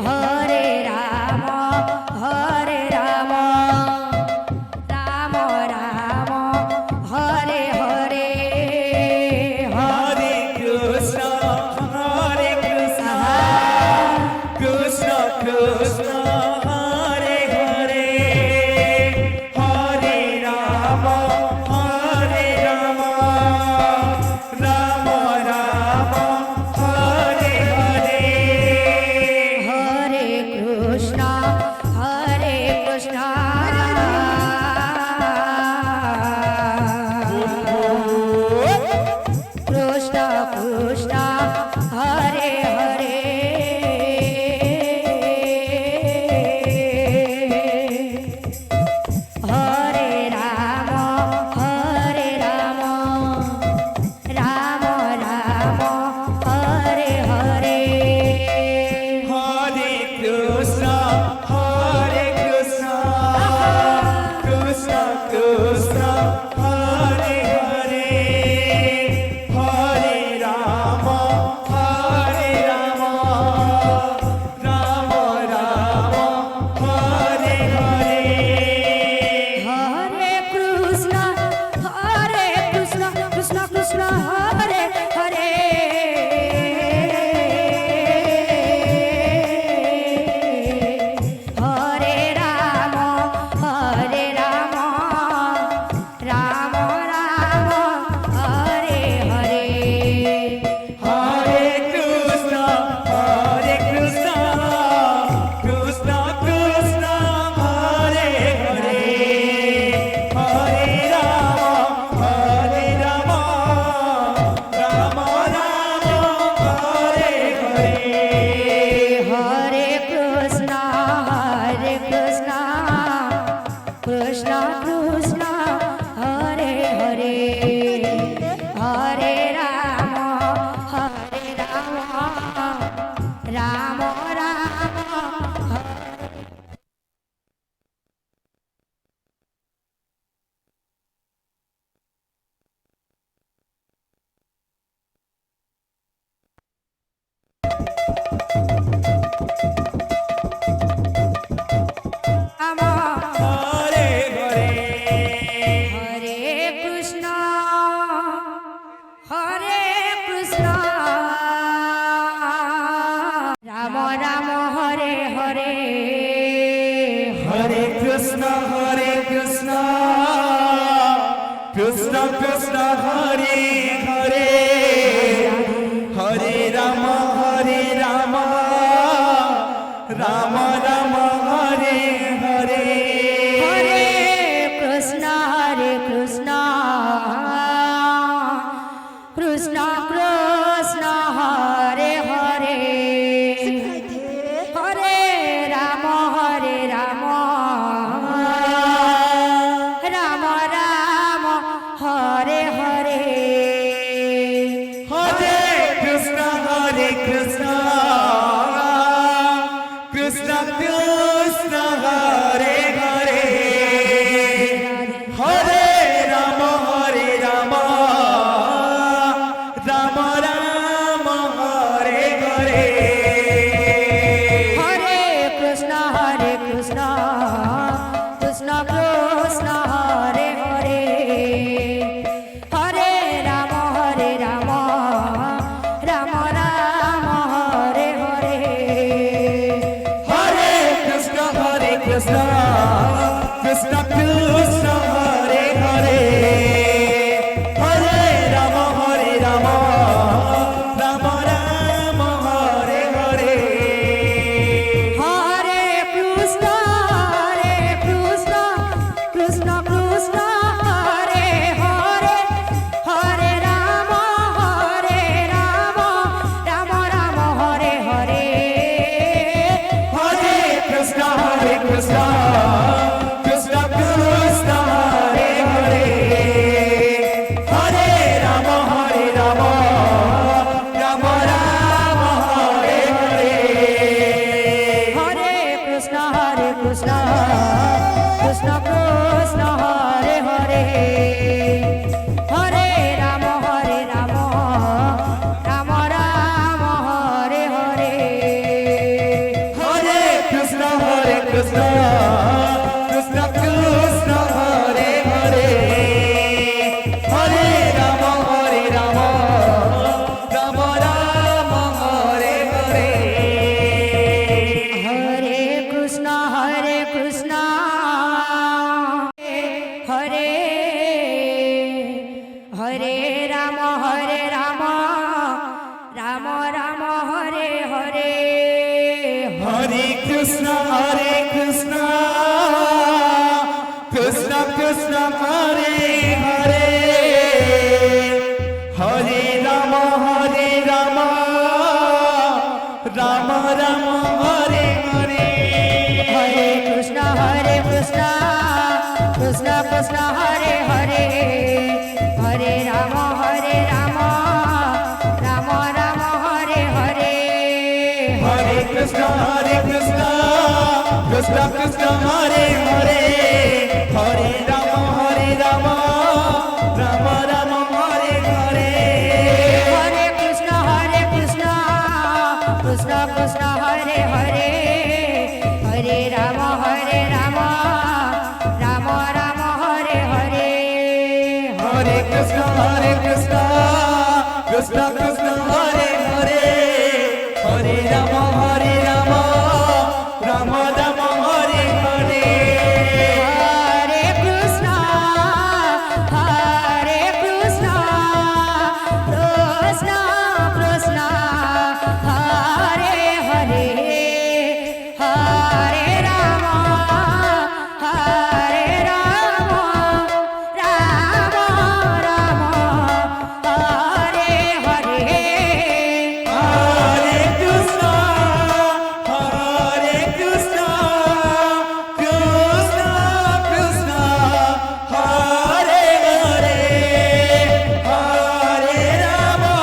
Hare Ram Ram Ram Hare Hare Hare Krishna Krishna Krishna Hare Hare Hare Ram Ram Ram Hare Hare Hare Krishna Krishna Krishna Hare Hare Hare Ram Ram Ram Hare Hare Hare Krishna Krishna Krishna Hare Hare Hare Ram Ram Ram Hare Hare Hare Krishna Krishna Krishna Hare Hare Hare Ram Ram Ram Hare Hare Hare Krishna Krishna Krishna Hare Hare Hare Ram Ram Ram Hare Hare Hare Krishna Krishna Krishna Hare Hare Hare Ram Ram Ram Ram Hare Hare Hare Krishna Ram Ram Hare Hare Hare Krishna Krishna Krishna Hare Hare Hare Ram Ram Ram Hare Hare Hare Krishna Krishna Krishna Hare Hare Hare Ram Ram Ram Hare Hare Hare Krishna Krishna Krishna Krishna Hare Hare Hare Ram Ram Ram Hare Hare Hare Krishna Krishna Krishna Hare Hare Hare Ram Ram Ram Hare Hare Hare Krishna Krishna Krishna Krishna Hare Hare Hare Ram Ram Ram Hare Hare Hare Krishna Krishna Krishna Hare Hare Hare Ram Ram Ram Hare Hare Hare Krishna Krishna Krishna Krishna Hare Hare Hare Ram Ram Ram Hare Hare Hare Krishna Krishna Krishna Hare Hare Hare Ram Ram Ram Hare Hare Hare Krishna, Krishna Krishna, Hare Hare, Hare Rama, Rama Rama, Hare Hare. Hare Krishna, Hare Hare Rama, Rama Rama, Hare Hare. Hare Krishna, Krishna Krishna, Hare Hare, Hare Rama, Rama Rama, Hare Hare. Hare Krishna, Krishna Krishna, Hare Hare, Hare Rama, Rama Rama, Hare Hare. Hare Krishna, Krishna Krishna, Hare Hare, Hare Rama, Rama Rama, Hare Hare. Hare Krishna, Krishna Krishna, Hare Hare, Hare Rama, Rama Rama, Hare Hare. Hare Krishna, Krishna Krishna, Hare Hare, Hare Rama, Rama Rama, Hare Hare. Hare Krishna, Krishna Krishna, Hare Hare, Hare Rama, Rama Rama, Hare Hare. Hare Krishna, Krishna Krishna, Hare Hare, Hare Rama, Rama Rama, Hare Hare. Hare Krishna, Krishna Krishna, Hare Hare, Hare Rama, Rama Rama, Hare Hare. Hare Krishna, Krishna Krishna, Hare Hare, Hare Rama,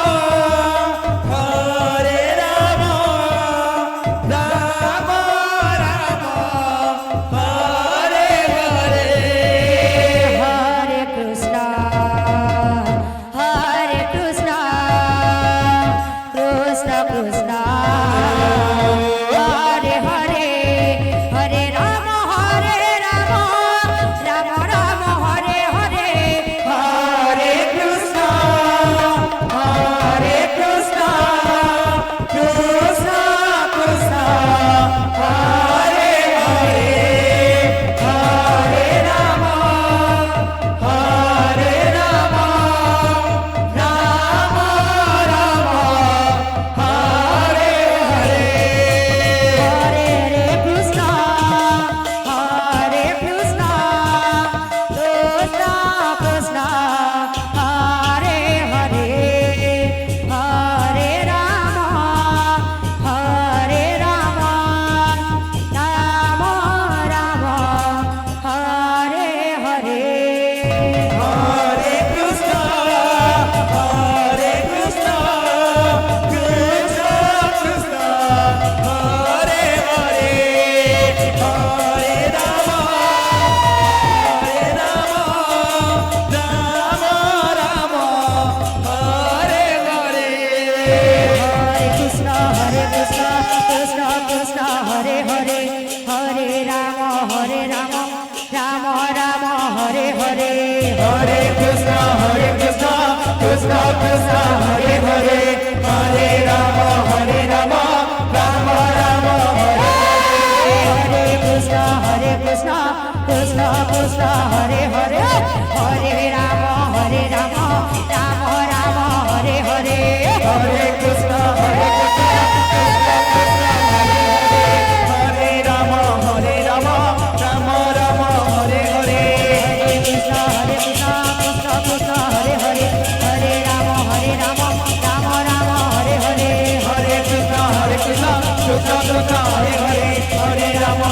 Rama Rama, Hare Hare. Hare Krishna, Krishna Krishna, Hare Hare, Hare Rama, Rama Rama, Hare Hare. Hare Krishna, Krishna Krishna, Hare Hare, Hare Rama, Rama Rama, Hare Hare. Hare Krishna, Krishna Krishna, Hare Hare, Hare Rama, Rama Rama, Hare Hare. Hare Krishna, Krishna Krishna, Hare Hare, Hare Rama, Rama Rama, Hare Hare Krishna, Krishna Krishna, Hare Hare, Hare Rama, Rama Rama, Hare Hare. Hare Krishna, Hare Rama, Rama Rama, Hare Hare. Hare Krishna, Krishna Krishna, Hare Hare, Hare Rama, Rama Rama, Hare Hare. Hare Krishna, Krishna Krishna, Hare Hare, Hare Rama,